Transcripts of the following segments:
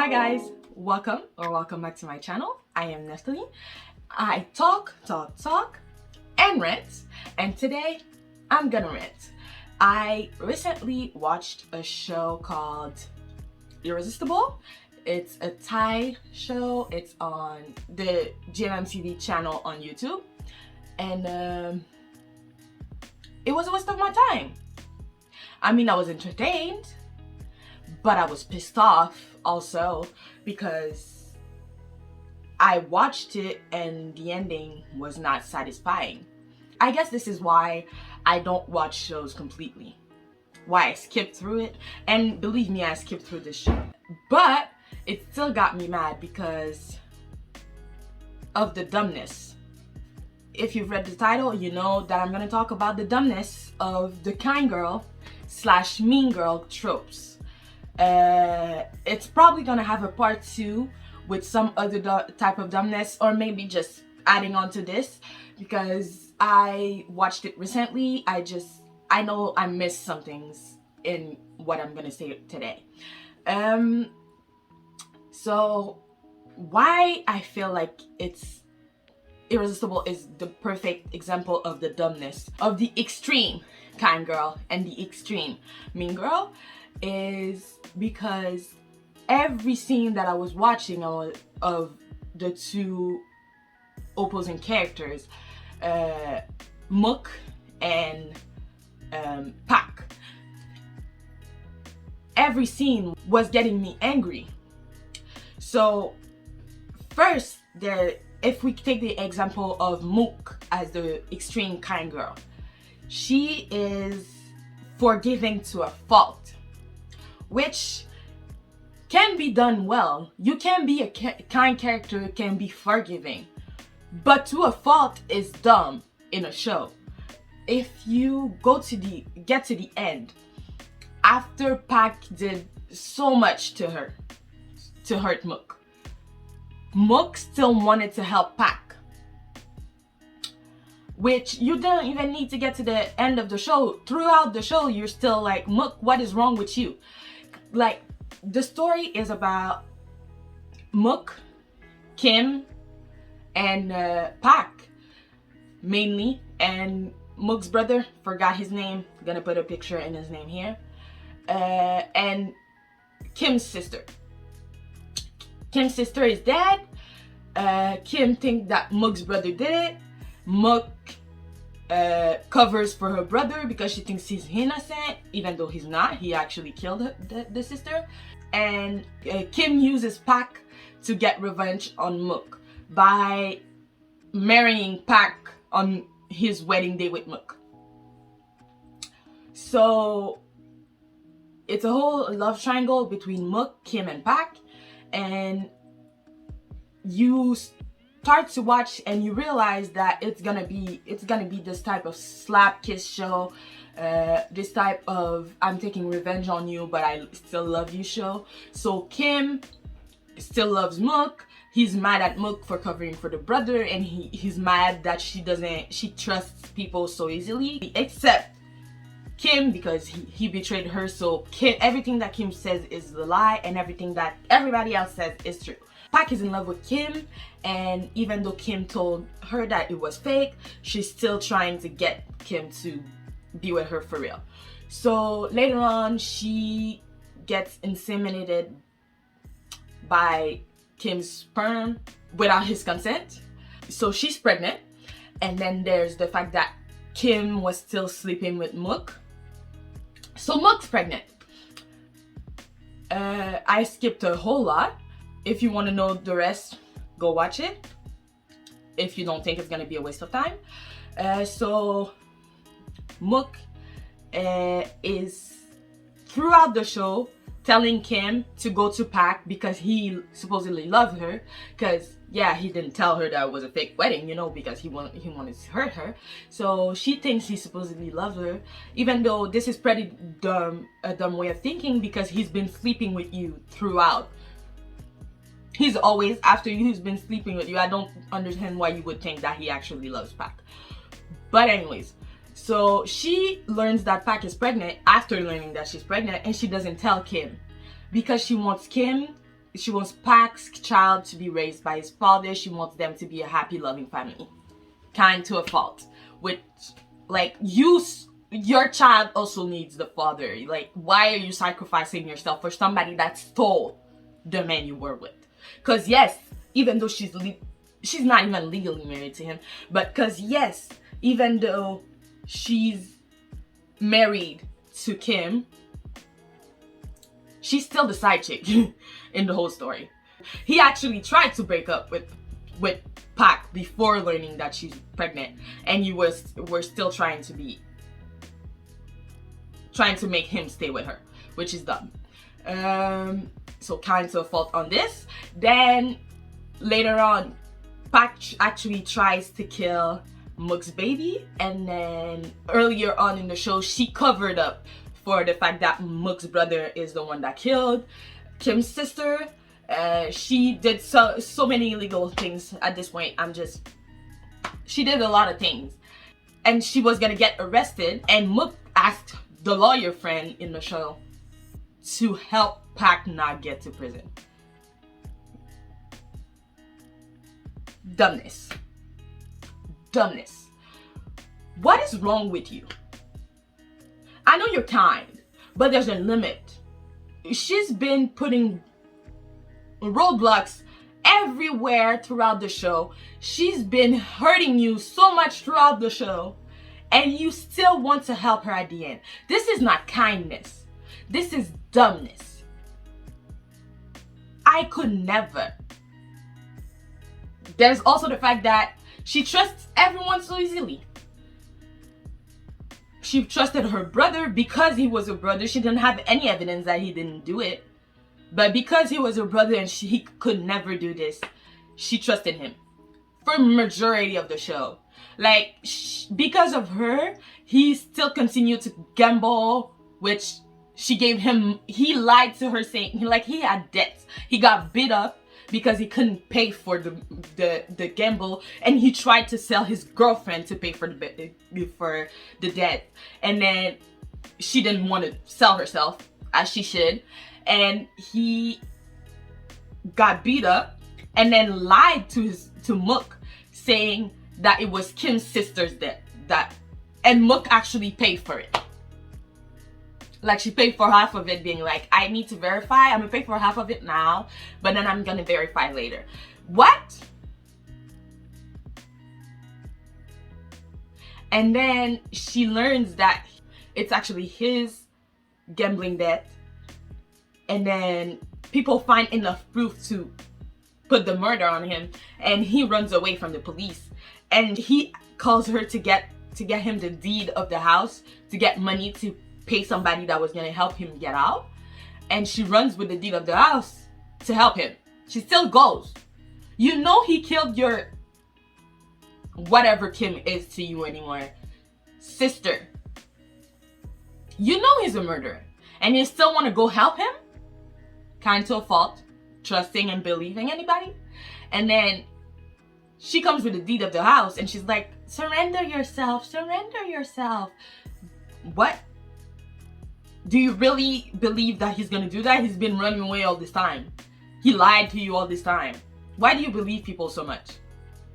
Hi guys, welcome back to my channel. I am Natalie. I talk, and rant, and today I'm gonna rant. I recently watched a show called Irresistible. It's a Thai show. It's on the GMMTV channel on YouTube, and it was a waste of my time. I mean, I was entertained, but I was pissed off also because I watched it and the ending was not satisfying. I guess this is why I don't watch shows completely. Why I skipped through it, and believe me, I skipped through this show. But it still got me mad because of the dumbness. If you've read the title, you know that I'm gonna talk about the dumbness of the kind girl / mean girl tropes. It's probably gonna have a part 2 with some other type of dumbness, or maybe just adding on to this because I watched it recently. I know I missed some things in what I'm gonna say today. So why I feel like it's Irresistible is the perfect example of the dumbness of the extreme kind girl and the extreme mean girl is because every scene that I was watching of the two opposing characters, Mook and Pak, every scene was getting me angry. So first, if we take the example of Mook as the extreme kind girl, she is forgiving to a fault, which can be done well. You can be a kind character, can be forgiving, but to a fault is dumb in a show. If you get to the end, after Pak did so much to her to hurt Mook, Mook still wanted to help Pak, which you don't even need to get to the end of the show. Throughout the show, you're still like, Mook, what is wrong with you? Like, the story is about Mook, Kim, and Pak mainly, and Mook's brother, forgot his name, gonna put a picture in his name here, and Kim's sister. Kim's sister is dead. Kim thinks that Mook's brother did it. Mook covers for her brother because she thinks he's innocent, even though he's not. He actually killed the sister. And Kim uses Pak to get revenge on Mook by marrying Pak on his wedding day with Mook. So it's a whole love triangle between Mook, Kim, and Pak. And you start to watch and you realize that it's gonna be this type of slap kiss show, this type of I'm taking revenge on you but I still love you show. So Kim still loves Mook. He's mad at Mook for covering for the brother, and he's mad that she trusts people so easily, except Kim, because he betrayed her. So everything that Kim says is a lie, and everything that everybody else says is true. Pak is in love with Kim, and even though Kim told her that it was fake, she's still trying to get Kim to be with her for real. So later on, she gets inseminated by Kim's sperm without his consent. So she's pregnant, and then there's the fact that Kim was still sleeping with Mook. So Mook's pregnant. I skipped a whole lot. If you want to know the rest, go watch it. If you don't think it's gonna be a waste of time. So Mook is throughout the show telling Kim to go to Pak because he supposedly loved her. Because yeah, he didn't tell her that it was a fake wedding, you know, because he wanted to hurt her. So she thinks he supposedly loves her, even though this is pretty dumb, a dumb way of thinking, because he's been sleeping with you throughout. He's always after you. He's been sleeping with you. I don't understand why you would think that he actually loves Pak. But anyways, so she learns that Pak is pregnant after learning that she's pregnant, and she doesn't tell Kim because she wants Kim Park's child to be raised by his father. She wants them to be a happy, loving family. Kind to a fault. Which, like, your child also needs the father. Like, why are you sacrificing yourself for somebody that stole the man you were with? Because yes, even though she's not even legally married to him, but because yes, even though she's married to Kim, she's still the side chick in the whole story. He actually tried to break up with Park before learning that she's pregnant, and we're still trying to make him stay with her, which is dumb. So kind of a fault on this. Then later on, Park actually tries to kill Mook's baby, and then earlier on in the show, she covered up for the fact that Mook's brother is the one that killed Kim's sister. She did so many illegal things at this point. She did a lot of things, and she was gonna get arrested, and Mook asked the lawyer friend in the show to help Park not get to prison. Dumbness. What is wrong with you? I know you're kind, but there's a limit. She's been putting roadblocks everywhere throughout the show. She's been hurting you so much throughout the show, and you still want to help her at the end. This is not kindness. This is dumbness. I could never. There's also the fact that she trusts everyone so easily. She trusted her brother because he was her brother. She didn't have any evidence that he didn't do it. But because he was her brother and he could never do this, she trusted him for majority of the show. Like, because of her, he still continued to gamble, which she gave him. He lied to her saying he had debts. He got beat up because he couldn't pay for the gamble, and he tried to sell his girlfriend to pay for the debt. And then she didn't want to sell herself as she should, and he got beat up and then lied to Mook, saying that it was Kim's sister's debt, and Mook actually paid for it. Like, she paid for half of it, being like, I need to verify. I'm gonna pay for half of it now, but then I'm gonna verify later. What? And then she learns that it's actually his gambling debt. And then people find enough proof to put the murder on him, and he runs away from the police. And he calls her to get him the deed of the house, to get money to pay somebody that was gonna help him get out. And she runs with the deed of the house to help him. She still goes. You know he killed your, whatever Kim is to you anymore, sister. You know he's a murderer, and you still want to go help him? Kind to a fault, trusting and believing anybody. And then she comes with the deed of the house, and she's like, surrender yourself, surrender yourself. What? Do you really believe that he's gonna do that? He's been running away all this time. He lied to you all this time. Why do you believe people so much?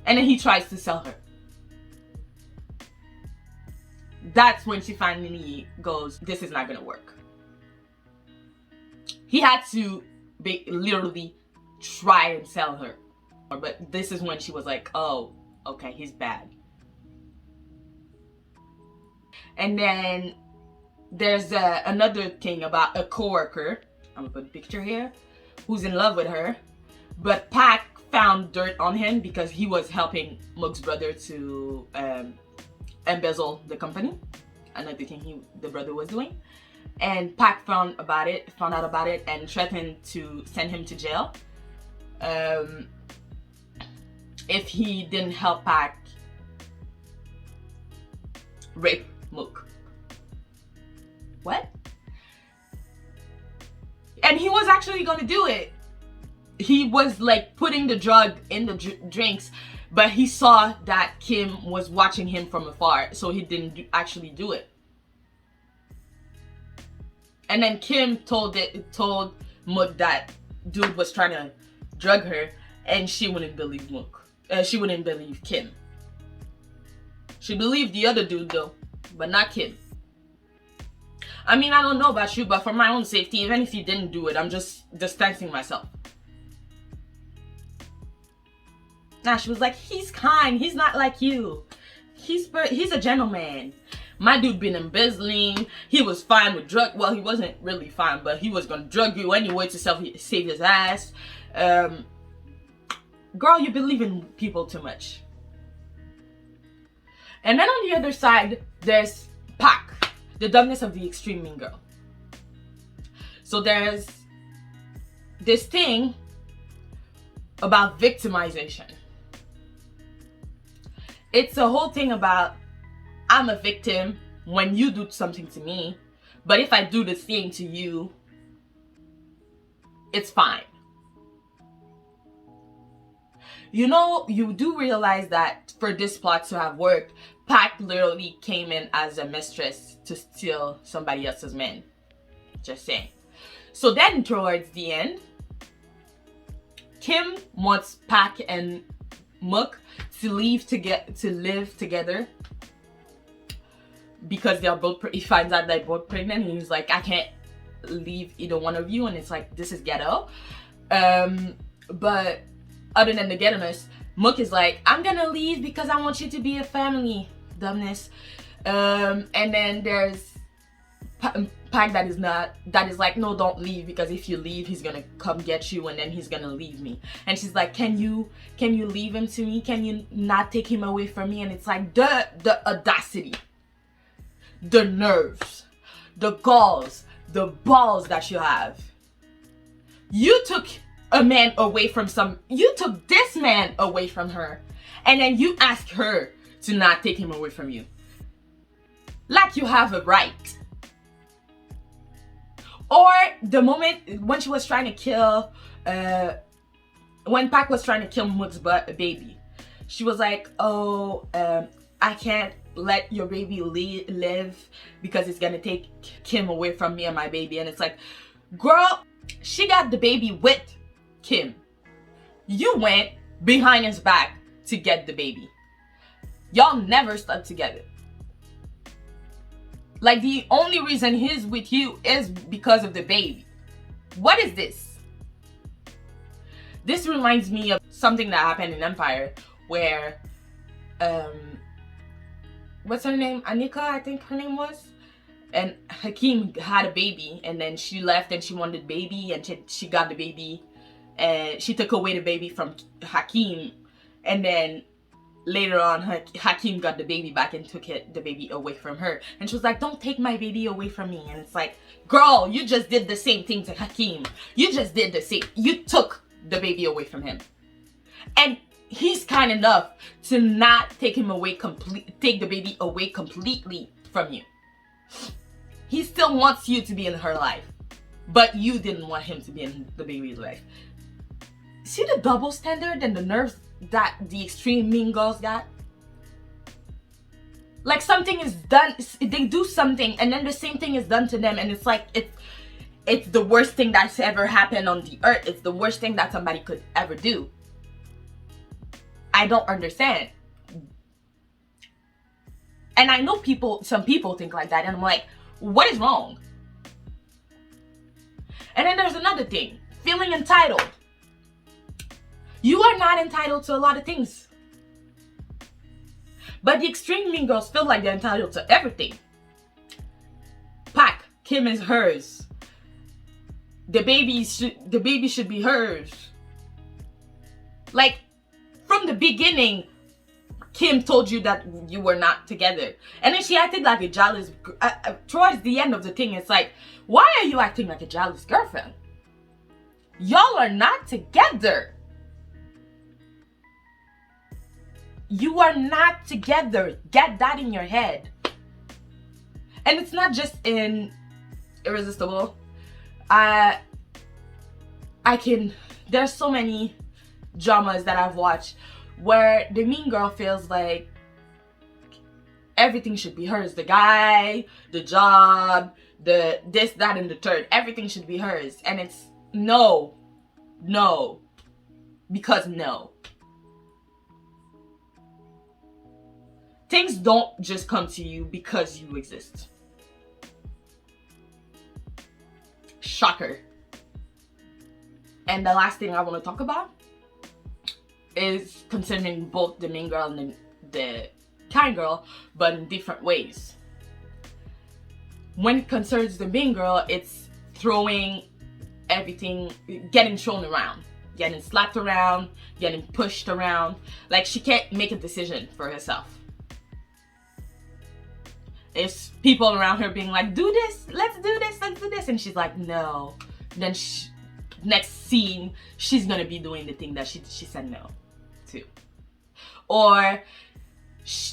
And then he tries to sell her. That's when she finally goes, this is not gonna work. He had to literally try and sell her. But this is when she was like, oh, okay, he's bad. And then there's another thing about a coworker, I'm gonna put a picture here, who's in love with her. But Park found dirt on him because he was helping Mook's brother to embezzle the company. Another thing the brother was doing. And Park found out about it and threatened to send him to jail if he didn't help Park rape Mook. What? And he was actually gonna do it. He was like putting the drug in the drinks, but he saw that Kim was watching him from afar, so he didn't actually do it. And then Kim told Mook that dude was trying to drug her, and she wouldn't believe she wouldn't believe Kim. She believed the other dude though, but not Kim. I mean, I don't know about you, but for my own safety, even if you didn't do it, I'm just distancing myself. Nah, she was like, he's kind, he's not like you. He's a gentleman. My dude been embezzling. He was fine with drug. Well, he wasn't really fine, but he was gonna drug you anyway to save his ass. Girl, you believe in people too much. And then on the other side, there's Pac, the dumbness of the extreme mean girl. So there's this thing about victimization. It's a whole thing about, I'm a victim when you do something to me, but if I do the same to you, it's fine. You know, you do realize that for this plot to have worked, Pac literally came in as a mistress to steal somebody else's man. Just saying. So then towards the end, Kim wants Pac and Mook to live together because they're both. He finds out they're both pregnant, and he's like, I can't leave either one of you, and it's like, this is ghetto. But other than the ghetto-ness, Mook is like, I'm gonna leave because I want you to be a family. Dumbness. And then there's Pac that is like, no, don't leave, because if you leave, he's gonna come get you, and then he's gonna leave me. And she's like, can you leave him to me? Can you not take him away from me? And it's like, the audacity, the nerves, the galls, the balls that you have. You took a man away from you took this man away from her, and then you ask her to not take him away from you. Like you have a right. Or the moment when she was trying to kill, when Pac was trying to kill Mook's baby, she was like, oh, I can't let your baby live because it's gonna take Kim away from me and my baby. And it's like, girl, she got the baby with Kim. You went behind his back to get the baby. Y'all never stuck together. Like, the only reason he's with you is because of the baby. What is this? This reminds me of something that happened in Empire where, what's her name? Anika, I think her name was. And Hakeem had a baby, and then she left and she wanted baby, and she got the baby, and she took away the baby from Hakeem, and then later on, Hakeem got the baby back and took the baby away from her. And she was like, don't take my baby away from me. And it's like, girl, you just did the same thing to Hakeem. You just did the same. You took the baby away from him. And he's kind enough to not take the baby away completely from you. He still wants you to be in her life, but you didn't want him to be in the baby's life. See the double standard and the nerves that the extreme mean girls got? Like, something is done, they do something, and then the same thing is done to them, and it's like, it's the worst thing that's ever happened on the earth. It's the worst thing that somebody could ever do. I don't understand. And I know some people think like that, and I'm like, what is wrong? And then there's another thing, feeling entitled. You are not entitled to a lot of things. But the extreme mean girls feel like they're entitled to everything. Pac, Kim is hers. The baby should be hers. Like, from the beginning, Kim told you that you were not together. And then she acted like a jealous, towards the end of the thing, it's like, why are you acting like a jealous girlfriend? Y'all are not together. You are not together. Get that in your head. And it's not just in Irresistible. There's so many dramas that I've watched where the mean girl feels like everything should be hers. The guy, the job, the this, that, and the third. Everything should be hers. And it's, no. No. Because no. Things don't just come to you because you exist. Shocker. And the last thing I want to talk about is concerning both the mean girl and the kind girl, but in different ways. When it concerns the mean girl, it's throwing everything, getting thrown around, getting slapped around, getting pushed around. Like, she can't make a decision for herself. It's people around her being like, do this, let's do this, let's do this. And she's like, no. Then next scene, she's gonna be doing the thing that she said no to. Or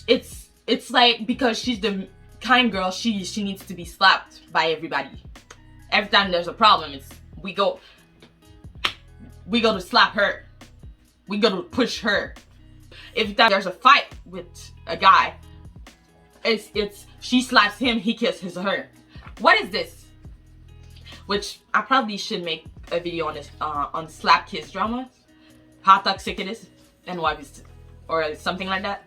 it's like, because she's the kind girl, she needs to be slapped by everybody. Every time there's a problem, it's we go to slap her, we go to push her. If there's a fight with a guy, it's she slaps him, he kisses her. What is this? Which I probably should make a video on this on slap kiss drama, how toxic it is, and why it's, or something like that.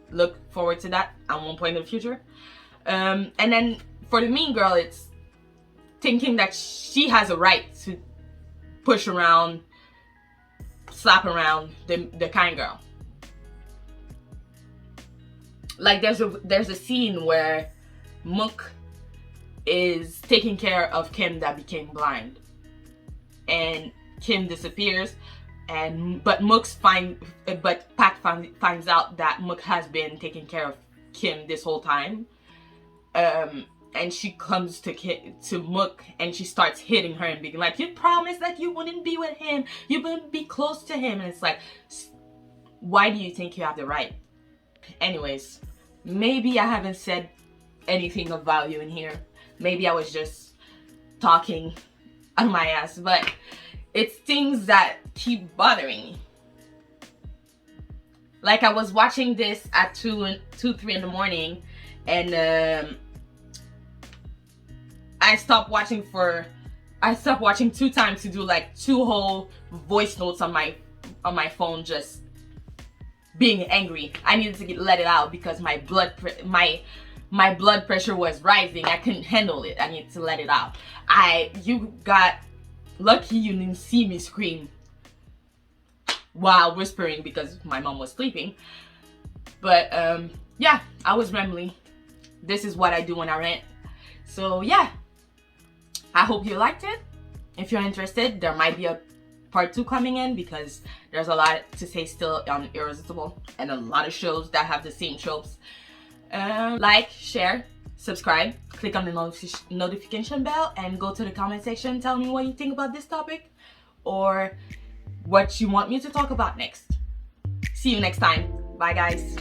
Look forward to that at one point in the future. And then for the mean girl, it's thinking that she has a right to push around, slap around the kind girl. Like, there's a scene where Mook is taking care of Kim that became blind, and Kim disappears, but Pat finds out that Mook has been taking care of Kim this whole time, and she comes to Mook and she starts hitting her and being like, you promised that you wouldn't be with him, you wouldn't be close to him. And it's like, why do you think you have the right? Anyways, maybe I haven't said anything of value in here. Maybe I was just talking on my ass, but it's things that keep bothering me. Like, I was watching this at 3 in the morning, and I stopped watching 2 times to do like 2 whole voice notes on my phone, just being angry. I needed to let it out because my blood pressure was rising. I couldn't handle it. I needed to let it out. You got lucky you didn't see me scream while whispering because my mom was sleeping. But yeah, I was rambling. This is what I do when I rant. So yeah, I hope you liked it. If you're interested, there might be a part 2 coming in because there's a lot to say still on Irresistible and a lot of shows that have the same tropes. Like, share, subscribe, click on the notification bell, and go to the comment section. Tell me what you think about this topic or what you want me to talk about next. See you next time. Bye guys.